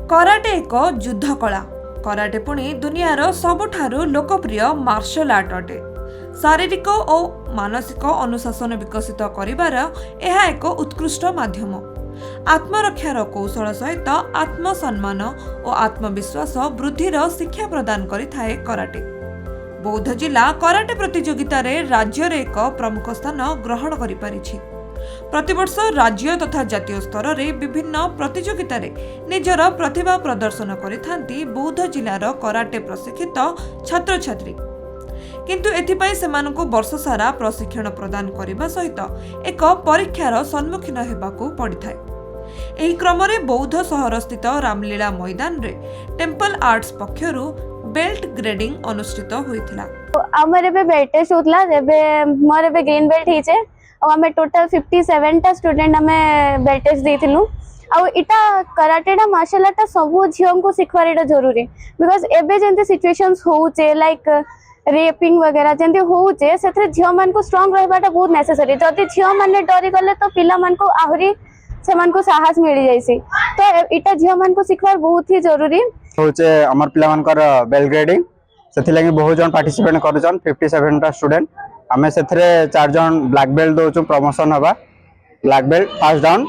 Karate एक युद्ध कला। कराटे पुणी दुनियार सबुठारु लोकप्रिय मार्शल आर्ट अटे। शारीरिक और मानसिक अनुशासन विकसित करिवार यह एक उत्कृष्ट माध्यम। आत्मरक्षार कौशल सहित आत्मसम्मान और आत्मविश्वास वृद्धिर शिक्षा प्रदान करिथाए कराटे। बौद्ध जिला कराटे प्रतियोगिता रे राज्य रे एक प्रमुख स्थान ग्रहण करि परिछि। प्रतिवर्ष राज्य तथा जातीय स्तर रे विभिन्न प्रतियोगिता रे निजर प्रतिभा प्रदर्शन करिथांती बौद्ध जिलार कराटे प्रशिक्षित छात्र छात्री। किंतु एथिपाई सेमानकु वर्ष सारा प्रशिक्षण प्रदान करिबा सहित एक परीक्षार सम्मुखीन हेबाकु पड़िथाय। एही क्रम रे बौद्ध सहर स्थित रामलीला मैदान रे टेम्पल आर्ट्स पक्षरु बेल्ट ग्रेडिंग अनुष्ठित होइथिला। हमर एबे बेल्ट टेस्ट होतला। एबे मोर एबे ग्रीन बेल्ट हिचे और हमें टोटल 57 टा स्टूडेंट हमें बेल्ट टेस्ट देथिलु। आ इटा कराटेटा मार्शल आर्ट सबु झियों को सिखवार एटा जरूरी, बिकॉज एबे जेंते सिचुएशंस होउचे लाइक रेपिंग वगैरह जेंते होउचे सेथरे झियो मान को स्ट्रांग रहबाटा बहुत नेसेसरी। जदि झियो माने डरी गले तो पिला मान को आहुरी सेमान को साहस मिली जायसी। तो इटा झियो मान को सिखवार बहुत ही जरूरी होचे। हमर पिला मान कर बेल्ट ग्रेडिंग सेथि लागि बहुत जन पार्टिसिपेट करजन 57 टा स्टूडेंट। आमे सेथरे 4 जन ब्लैक बेल्ट दोचु प्रमोशन हबा। ब्लैक बेल्ट फर्स्ट डाउन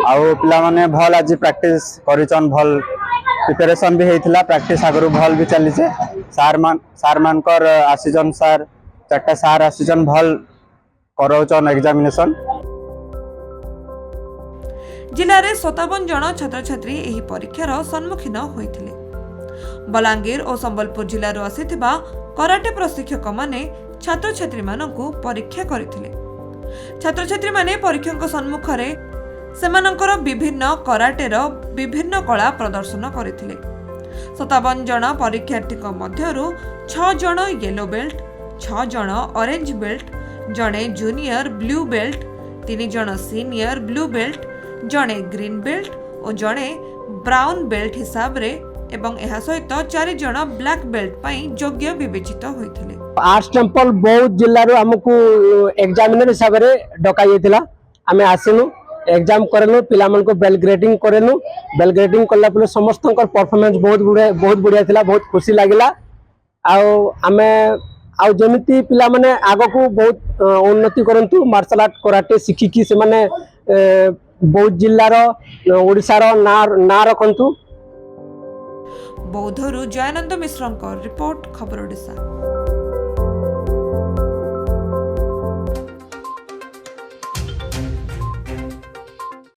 आउ पिला माने भल आज प्रैक्टिस करिचन, भल प्रिपरेशन भी हेतिला, प्रैक्टिस आगरु भल भी चलिছে। सार मान कर आसीजन, सार चारटा सार आसीजन भल करौचन एग्जामिनेशन। जिले में 57 जन छात्र छात्री एही परीक्षार सम्मुखीन होइथिले। बलांगीर और संबलपुर जिलार आसीथिबा कराटे प्रशिक्षक माने छात्र छात्री मानकु परीक्षा करिथिले। छात्र छात्री माने परीक्षक सम्मुखरे सेमानकर विभिन्न कराटेर विभिन्न कला प्रदर्शन करिथिले। 57 जन परीक्षार्थी मध्यरु 6 जन येलो बेल्ट, 6 जन ऑरेंज बेल्ट, जणे जूनियर ब्लू बेल्ट, 3 जन सीनियर ब्लू बेल्ट, जणे ग्रीन बेल्ट और जणे ब्राउन बेल्ट हिसाब रे एवं एहा सहित 4 जन ब्लैक बेल्ट पई योग्य विवेचित होइथिले। आर्ट्स टेम्पल बौद्ध जिल्लारो हमकु एग्जामिनर हिसाब रे डका जेतिला। आमे आसिनु एग्जाम करनु, पिला मन को बेल ग्रेडिंग करनु। बेल ग्रेडिंग करला पले समस्त परफॉर्मेंस बहुत बढ़िया थिला, बहुत खुशी लागिला। आउ आमे आउ जेमिति पिला माने आगो को बहुत उन्नति करंतु, मार्शल आर्ट कराटे शिखि कि से माने बौद्ध जिल्लार ओडिसार ना रखंतु। बौद्धरु जयानंद मिश्रଙ୍କ रिपोर्ट खबर ओडिशा।